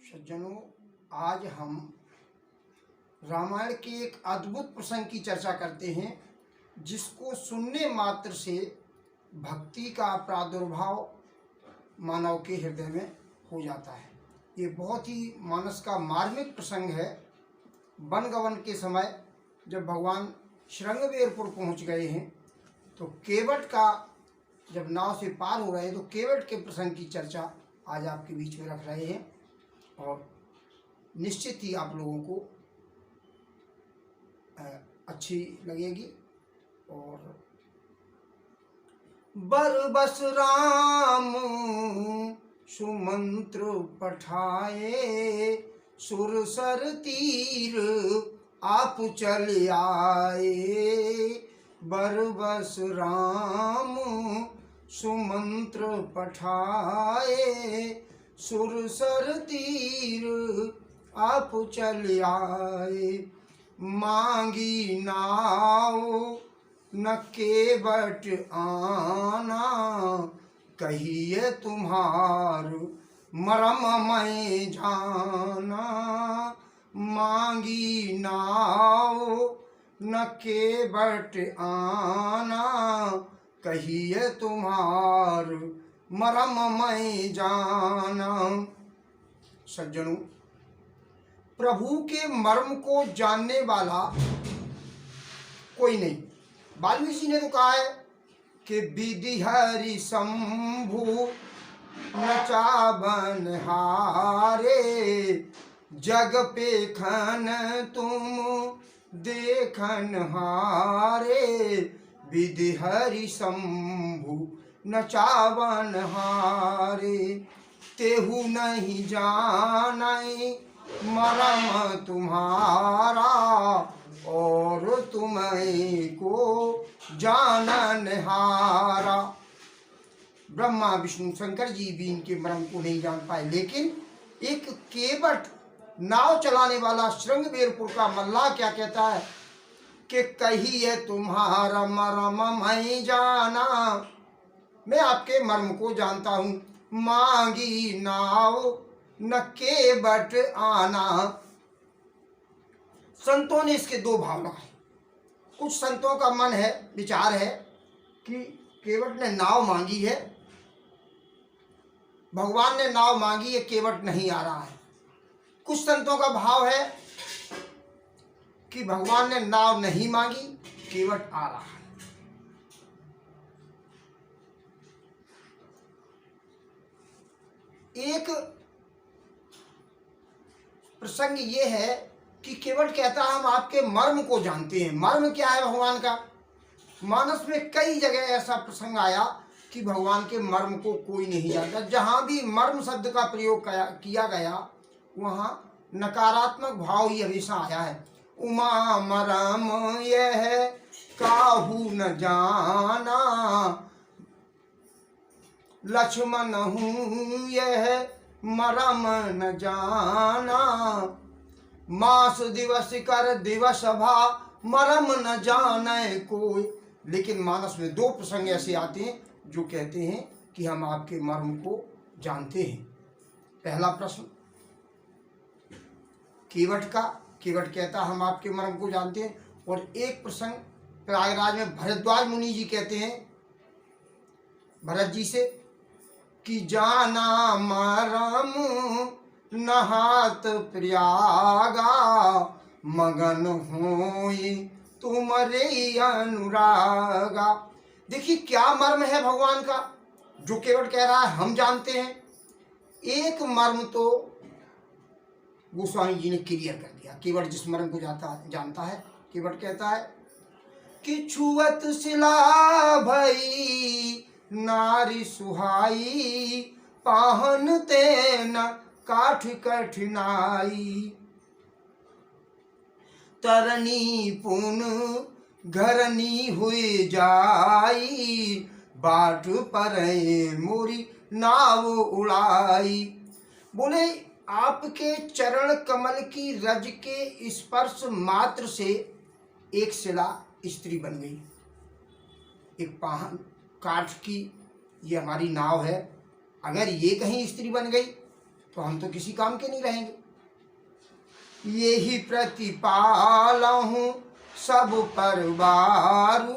सज्जनों, आज हम रामायण के एक अद्भुत प्रसंग की चर्चा करते हैं जिसको सुनने मात्र से भक्ति का प्रादुर्भाव मानव के हृदय में हो जाता है। ये बहुत ही मानस का मार्मिक प्रसंग है। वनगमन के समय जब भगवान श्रृंगवेरपुर पहुंच गए हैं तो केवट का जब नाव से पार हो रहे हैं तो केवट के प्रसंग की चर्चा आज आपके बीच में रख रहे हैं और निश्चित ही आप लोगों को अच्छी लगेगी। और बरबस राम सुमंत्र पठाए, सुरसर तीर आप चल आए। बरबस राम सुमंत्र पठाए, सुरसर तीर आप चल आए। मांगी नाव न केवट आना, कहिए तुम्हार मरम मैं जाना। मांगी नाव न केवट आना, कहिए तुम्हार मरम मैं जाना। सज्जनों, प्रभु के मर्म को जानने वाला कोई नहीं। वाल्मीकि ने तो कहा है कि विधि हरि शंभु नचावन हारे, जग पे खन तुम देखन हारे। विधि हरि शंभु नचावन हारे, तेहु नहीं जानै मरम तुम्हारा, और तुम्हें को जानन हारा। ब्रह्मा विष्णु शंकर जी भी इनके मर्म को नहीं जान पाए, लेकिन एक केवट नाव चलाने वाला श्रृंगवेरपुर का मल्लाह क्या कहता है कि कहिए तुम्हारा मरम मैं जाना, मैं आपके मर्म को जानता हूँ। मांगी नाव न केवट आना। संतों ने इसके दो भाव रखे। कुछ संतों का मन है, विचार है कि केवट ने नाव मांगी है, भगवान ने नाव मांगी है, केवट नहीं आ रहा है। कुछ संतों का भाव है कि भगवान ने नाव नहीं मांगी, केवट आ रहा है। एक प्रसंग ये है कि केवट कहता है हम आपके मर्म को जानते हैं। मर्म क्या है भगवान का? मानस में कई जगह ऐसा प्रसंग आया कि भगवान के मर्म को कोई नहीं जानता। जहाँ भी मर्म शब्द का प्रयोग किया गया वहाँ नकारात्मक भाव ही हमेशा आया है। उमा मरम यह काहू न जाना, लक्ष्मण हूँ यह मरम न जाना। मास दिवस कर दिवस भा, मरम न जाने कोई। लेकिन मानस में दो प्रसंग ऐसे आते हैं जो कहते हैं कि हम आपके मर्म को जानते हैं। पहला प्रश्न केवट का, केवट कहता हम आपके मर्म को जानते हैं। और एक प्रसंग प्रयागराज में भरद्वाज मुनि जी कहते हैं भरत जी से कि जाना मरम नहात प्रयागा, मगन होई तुमरे अनुरागा। देखिए क्या मर्म है भगवान का जो केवट कह रहा है हम जानते हैं। एक मर्म तो गोस्वामी जी ने क्लियर कर दिया। केवट जिस मर्म को जानता है, केवट कहता है कि छुअत शिला भई नारी सुहाई, पाहन तेन काठ कठिनाई। तरनी पुन घरनी हुई जाई, बाट पर मोरी नाव उड़ाई। बोले आपके चरण कमल की रज के स्पर्श मात्र से एक शिला स्त्री बन गई, एक पाहन काठ की ये हमारी नाव है। अगर ये कहीं स्त्री बन गई तो हम तो किसी काम के नहीं रहेंगे। यही प्रतिपालहूँ सब परवारू,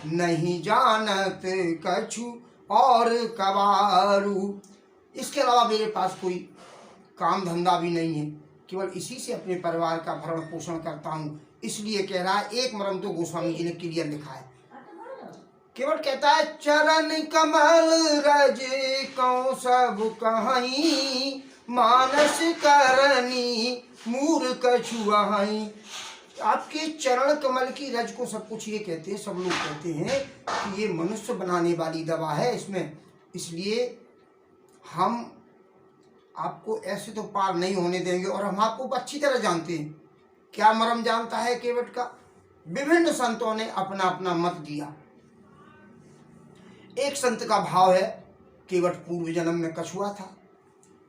नहीं जानत कछु और कबारू। इसके अलावा मेरे पास कोई काम धंधा भी नहीं है, केवल इसी से अपने परिवार का भरण पोषण करता हूँ। इसलिए कह रहा है, एक मर्म तो गोस्वामी जी ने क्लियर लिखा है। केवल कहता है चरण कमल रज कौ सब कहीं, मानस करनी मूर कछुआई। आपके चरण कमल की रज को सब कुछ ये कहते हैं, सब लोग कहते हैं कि ये मनुष्य बनाने वाली दवा है इसमें, इसलिए हम आपको ऐसे तो पार नहीं होने देंगे। और हम आपको अच्छी तरह जानते हैं। क्या मर्म जानता है केवट का? विभिन्न संतों ने अपना अपना मत दिया। एक संत का भाव है, केवट पूर्व जन्म में कछुआ था,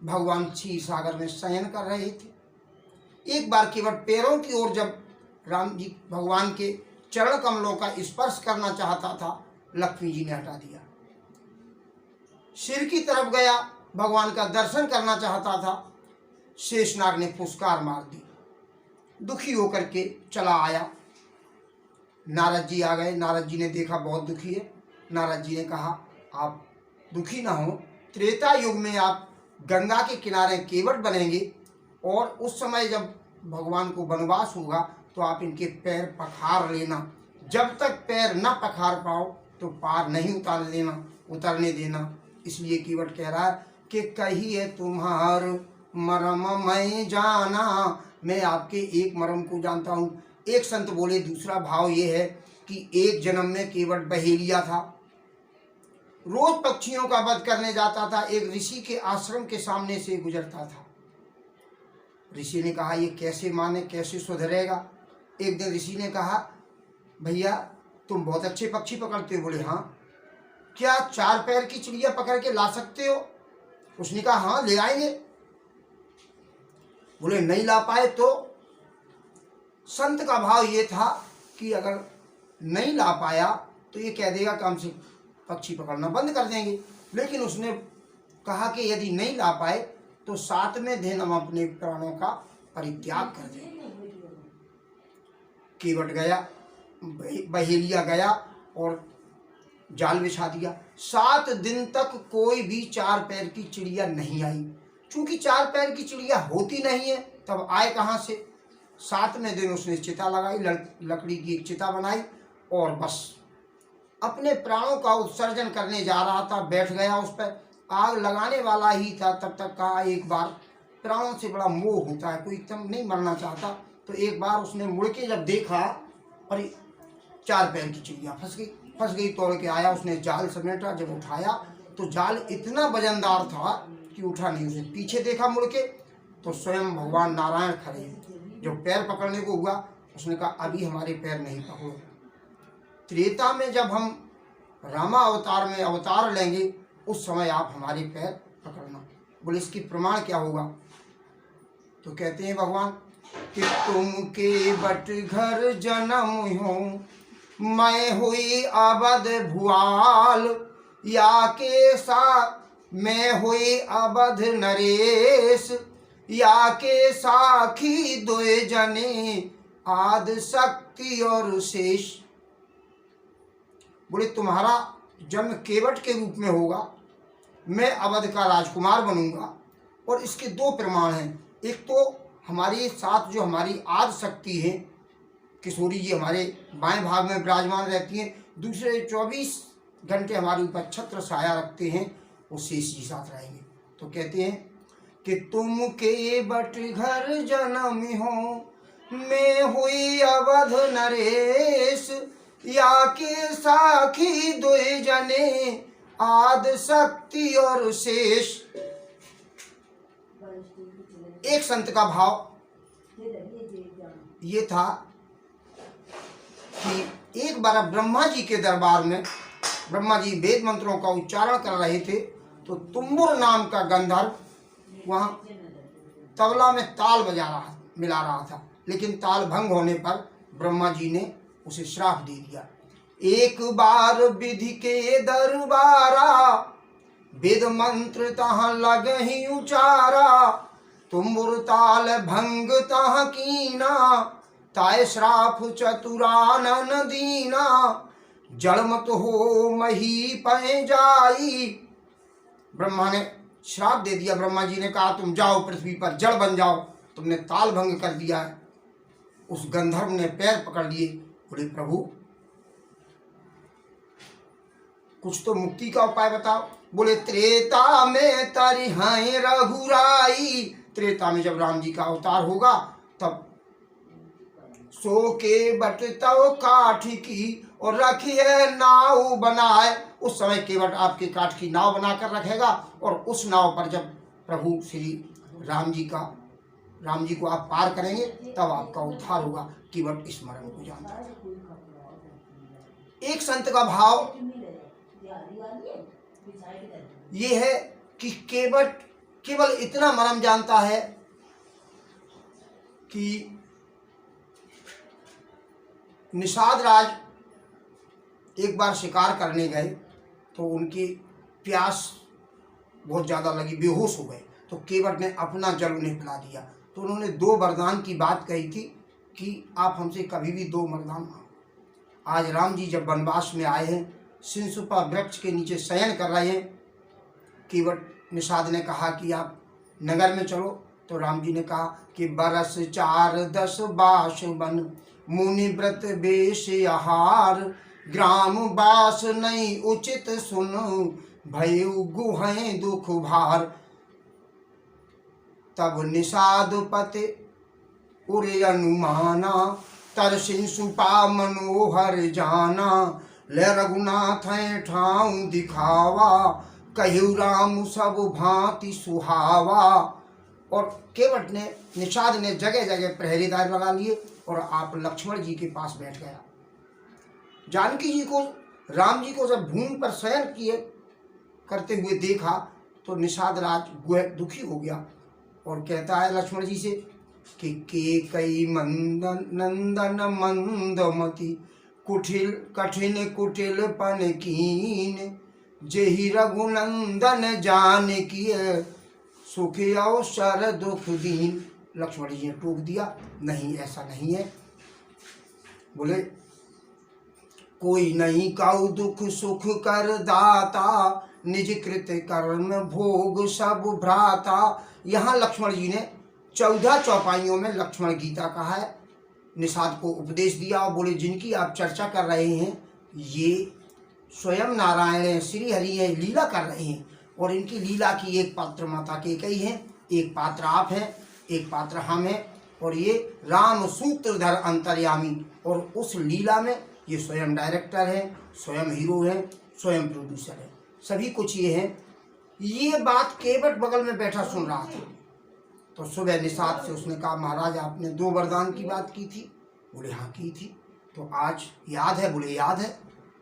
भगवान क्षीर सागर में शयन कर रहे थे। एक बार केवट पैरों की ओर जब राम जी भगवान के चरण कमलों का स्पर्श करना चाहता था, लक्ष्मी जी ने हटा दिया। सिर की तरफ गया, भगवान का दर्शन करना चाहता था, शेषनाग ने फुसकार मार दी। दुखी होकर के चला आया। नारद जी आ गए। नारद जी ने देखा बहुत दुखी है। नारद जी ने कहा, आप दुखी ना हो, त्रेता युग में आप गंगा के किनारे केवट बनेंगे, और उस समय जब भगवान को वनवास होगा तो आप इनके पैर पखार लेना। जब तक पैर न पखार पाओ तो पार नहीं उतरने देना। इसलिए केवट कह रहा है कि कही है तुम्हार मरम मैं जाना, मैं आपके एक मरम को जानता हूँ। एक संत बोले, दूसरा भाव ये है कि एक जन्म में केवट बहेलिया था, रोज पक्षियों का वध करने जाता था, एक ऋषि के आश्रम के सामने से गुजरता था। ऋषि ने कहा, ये कैसे माने, कैसे सुधरेगा। एक दिन ऋषि ने कहा, भैया तुम बहुत अच्छे पक्षी पकड़ते हो। बोले, हाँ। क्या 4 पैर की चिड़िया पकड़ के ला सकते हो? उसने कहा, हाँ ले आएंगे। बोले, नहीं ला पाए तो? संत का भाव ये था कि अगर नहीं ला पाया तो ये कह देगा कि हमसे पक्षी पकड़ना बंद कर देंगे। लेकिन उसने कहा कि यदि नहीं ला पाए तो 7वें दिन हम अपने प्राणों का परित्याग कर देंगे। केवट गया, बहेलिया गया और जाल बिछा दिया। 7 दिन तक कोई भी 4 पैर की चिड़िया नहीं आई। चूंकि 4 पैर की चिड़िया होती नहीं है, तब आए कहाँ से? 7वें दिन उसने चिता लगाई, लकड़ी की एक चिता बनाई, और बस अपने प्राणों का उत्सर्जन करने जा रहा था। बैठ गया उस पर, आग लगाने वाला ही था। तब तक कहा, एक बार प्राणों से बड़ा मोह होता है, कोई एकदम नहीं मरना चाहता। तो एक बार उसने मुड़ के जब देखा, और 4 पैर की चिड़िया फंस गई। तोड़ के आया, उसने जाल समेटा, जब उठाया तो जाल इतना वजनदार था कि उठा नहीं। उसने पीछे देखा मुड़ के तो स्वयं भगवान नारायण खड़े हैं। जो पैर पकड़ने को हुआ, उसने कहा, अभी हमारे पैर नहीं पकड़ो। त्रेता में जब हम रामा अवतार में अवतार लेंगे, उस समय आप हमारे पैर पकड़ना। बोले, इसकी प्रमाण क्या होगा? तो कहते हैं भगवान कि तुम के बट घर जन्म हो, मैं हुई अवध भुआल, या के साथ मैं हुई अवध नरेश, या के साखी दोए जने आद शक्ति और शेष। बोले, तुम्हारा जन्म केवट के रूप में होगा, मैं अवध का राजकुमार बनूंगा। और इसके 2 प्रमाण हैं। एक तो हमारे साथ जो हमारी आद शक्ति है, किशोरी जी हमारे बाएं भाग में विराजमान रहती हैं। दूसरे 24 घंटे हमारे ऊपर छत्र छाया रखते हैं, वो शेष जी साथ रहेंगे। तो कहते हैं कि तुम के बट घर जन्म हो, मैं हुई अवध नरेश, या के साखी दोए जने आद शक्ति और शेष। एक संत का भाव ये था कि एक बार ब्रह्मा जी के दरबार में, ब्रह्मा जी वेद मंत्रों का उच्चारण कर रहे थे, तो तुम्बुर नाम का गंधर्व वहाँ तबला में ताल मिला रहा था। लेकिन ताल भंग होने पर ब्रह्मा जी ने उसे श्राप दे दिया। एक बार विधि के दरबारा, वेद मंत्र तहाँ लगहि उचारा, तुम्बुर ताल भंग तहाँ कीना, ताय श्राप चतुरानन दीना, जड़मत हो मही पै जाई। ब्रह्मा ने श्राप दे दिया। ब्रह्मा जी ने कहा तुम जाओ पृथ्वी पर जड़ बन जाओ, तुमने ताल भंग कर दिया है। उस गंधर्व ने पैर पकड़ लिए, बोले प्रभु कुछ तो मुक्ति का उपाय बताओ। बोले त्रेता में तरिहाए रघुराई, त्रेता में जब राम जी का अवतार होगा तब सो के बट तव काठ की और रखिए नाव बनाए। उस समय केवट आपके काठ की नाव बनाकर रखेगा और उस नाव पर जब प्रभु श्री राम जी को आप पार करेंगे तब आपका उद्धार होगा। केवट स्मरण को जानता है। एक संत का भाव ये है कि केवट केवल इतना मर्म जानता है कि निषाद राज एक बार शिकार करने गए तो उनकी प्यास बहुत ज़्यादा लगी, बेहोश हो गए। तो केवट ने अपना जल उन्हें पिला दिया। तो उन्होंने 2 वरदान की बात कही थी कि आप हमसे कभी भी 2 वरदान मांगो। आज राम जी जब वनवास में आए हैं, सिंसुपा वृक्ष के नीचे शयन कर रहे हैं, केवट निषाद ने कहा कि आप नगर में चलो। तो राम जी ने कहा कि बरस 4 10 बास बन, मुनि व्रत बेश आहार, ग्राम बास नहीं उचित सुन, भयउ गुहें दुख भार। तब निषाद पते उरे अनुमाना, तरसिंसुपा मनोहर जाना, ले रघुनाथ ठाऊ दिखावा, कहु राम सब भांति सुहावा। और केवट ने निषाद ने जगह जगह प्रहरीदार लगा लिए और आप लक्ष्मण जी के पास बैठ गया। जानकी जी को राम जी को जब भूमि पर शयन किए करते हुए देखा तो निषाद राज दुखी हो गया और कहता है लक्ष्मण जी से कि के कई नंदन मंदमती, कुटिल कठिन कुटिल पन कीन, जेहि रघुनंदन जान किए, सुख अवसर दुख दीन। लक्ष्मण जी ने टोक दिया, नहीं ऐसा नहीं है। बोले कोई नहीं काउ दुख सुख कर दाता, निज कृत कर्म भोग सब भ्राता। यहाँ लक्ष्मण जी ने 14 चौपाइयों में लक्ष्मण गीता कहा है, निषाद को उपदेश दिया और बोले जिनकी आप चर्चा कर रहे हैं ये स्वयं नारायण हैं, श्री हरि हैं, लीला कर रहे हैं और इनकी लीला की एक पात्र माता केकई हैं, एक पात्र आप हैं, एक पात्र हम हैं और ये राम सूत्रधर अंतर्यामी। और उस लीला में ये स्वयं डायरेक्टर हैं, स्वयं हीरो हैं, स्वयं प्रोड्यूसर हैं, सभी कुछ ये हैं। ये बात केवट बगल में बैठा सुन रहा था। तो सुबह निषाद से उसने कहा महाराज आपने 2 वरदान की बात की थी। बोले हाँ की थी। तो आज याद है? बोले याद है।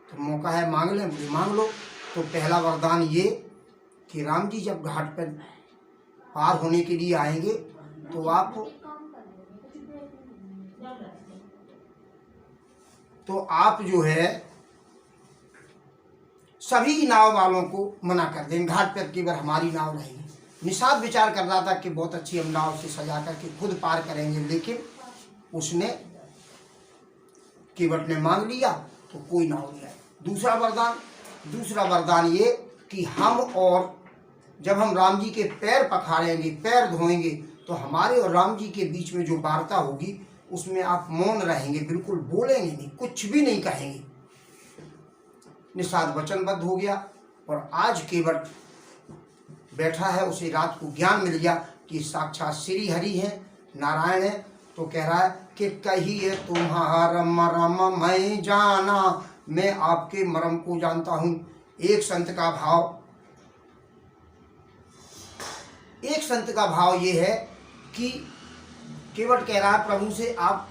तो मौका है मांग लें। बोले मांग लो। तो पहला वरदान ये कि राम जी जब घाट पर पार होने के लिए आएंगे तो आप जो है सभी नाव वालों को मना कर देंगे, घाट पर केवल हमारी नाव रहेगी। निषाद विचार कर रहा था कि बहुत अच्छी हम नाव से सजा करके खुद पार करेंगे, लेकिन उसने केवट ने मांग लिया तो कोई नाव नहीं आई। दूसरा वरदान ये कि हम और जब हम राम जी के पैर पखारेंगे, पैर धोएंगे, तो हमारे और राम जी के बीच में जो वार्ता होगी उसमें आप मौन रहेंगे, बिल्कुल बोलेंगे नहीं, कुछ भी नहीं कहेंगे। निषाद वचनबद्ध हो गया और आज केवट बैठा है, उसे रात को ज्ञान मिल गया कि साक्षात श्री हरि हैं, नारायण है। तो कह रहा है कि कहिए तुम्हारा मरम मैं जाना, मैं आपके मरम को जानता हूँ। एक संत का भाव ये है कि केवट कह रहा है प्रभु से आप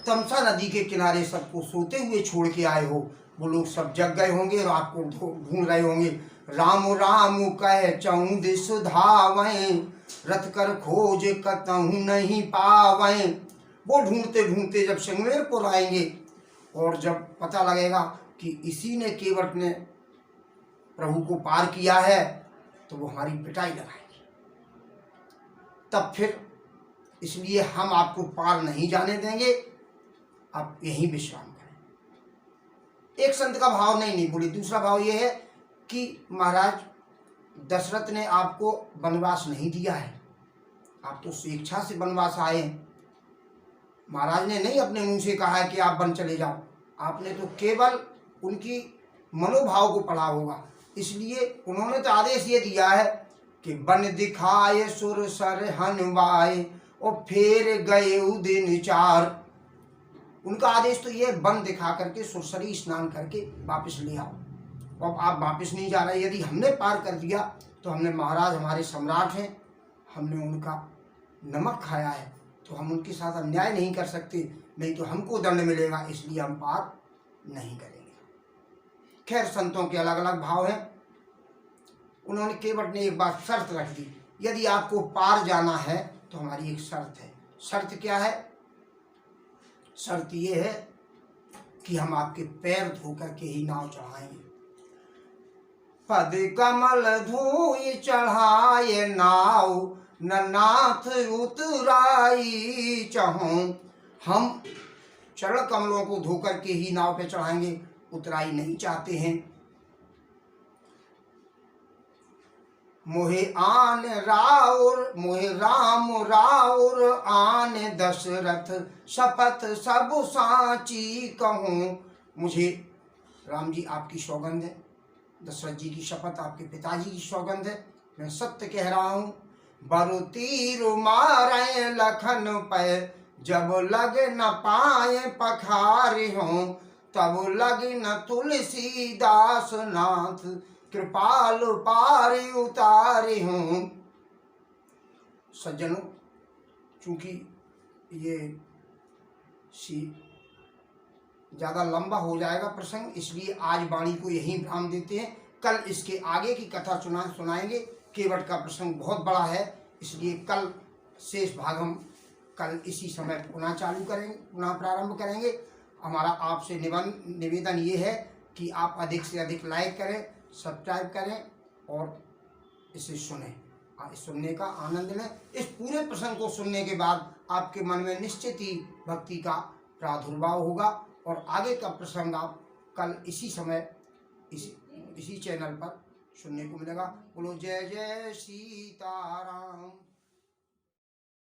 तमसा नदी के किनारे सबको सोते हुए छोड़ के आए हो, वो लोग सब जग गए होंगे और आपको ढूंढ रहे होंगे। राम राम कह चौं दिस धावें, रथ कर खोज कतहु नहीं पावें। वो ढूंढते ढूंढते जब संगमेरपुर आएंगे और जब पता लगेगा कि इसी ने केवट ने प्रभु को पार किया है तो वो हमारी पिटाई लगाएंगे। तब फिर इसलिए हम आपको पार नहीं जाने देंगे, आप यहीं विश्राम करें। एक संत का भाव नहीं बोली। दूसरा भाव ये है कि महाराज दशरथ ने आपको वनवास नहीं दिया है, आप तो स्वेच्छा से वनवास आए हैं। महाराज ने नहीं अपने मुंह से कहा है कि आप वन चले जाओ, आपने तो केवल उनकी मनोभाव को पढ़ा होगा। इसलिए उन्होंने तो आदेश ये दिया है कि वन दिखाए सुर सर हनवाए और फिर गए दिन चार। उनका आदेश तो ये वन दिखा करके सुरसरी स्नान करके वापस ले आओ। अब आप वापस नहीं जा रहे। यदि हमने पार कर दिया तो हमने, महाराज हमारे सम्राट हैं, हमने उनका नमक खाया है तो हम उनके साथ अन्याय नहीं कर सकते, नहीं तो हमको दंड मिलेगा, इसलिए हम पार नहीं करेंगे। खैर संतों के अलग अलग भाव हैं। उन्होंने केवट ने एक बात शर्त रख दी, यदि आपको पार जाना है तो हमारी एक शर्त है। शर्त क्या है? शर्त ये है कि हम आपके पैर धो करके ही नाव चढ़ाएंगे। पद कमल धोई चढ़ाए नाव न नाथ उतराई चहूं। हम चरण कमलों को धो करके ही नाव पे चढ़ाएंगे, उतराई नहीं चाहते हैं। मोहे आन राउर मोहे राम राउर आन दशरथ शपथ सब साची कहूँ। मुझे राम जी आपकी सौगंध है, दशरथ जी की शपथ आपके पिताजी की सौगंध है, मैं सत्य कह रहा हूँ। बरु तीर मारे लखन पे जब लग न पाए पखारे हों, तब लग न तुलसीदास नाथ कृपाल पारे उतारे हों। सज्जनों, चूंकि ये ज़्यादा लंबा हो जाएगा प्रसंग, इसलिए आज वाणी को यहीं विराम देते हैं। कल इसके आगे की कथा सुनाएंगे। केवट का प्रसंग बहुत बड़ा है, इसलिए कल शेष भाग हम कल इसी समय पुनः चालू करेंगे, पुनः प्रारंभ करेंगे। हमारा आपसे निवेदन ये है कि आप अधिक से अधिक लाइक करें, सब्सक्राइब करें और इसे सुनें, सुनने का आनंद लें। इस पूरे प्रसंग को सुनने के बाद आपके मन में निश्चित ही भक्ति का प्रादुर्भाव होगा और आगे का प्रसंग आप कल इसी समय इसी चैनल पर सुनने को मिलेगा। बोलो जय जय सीताराम।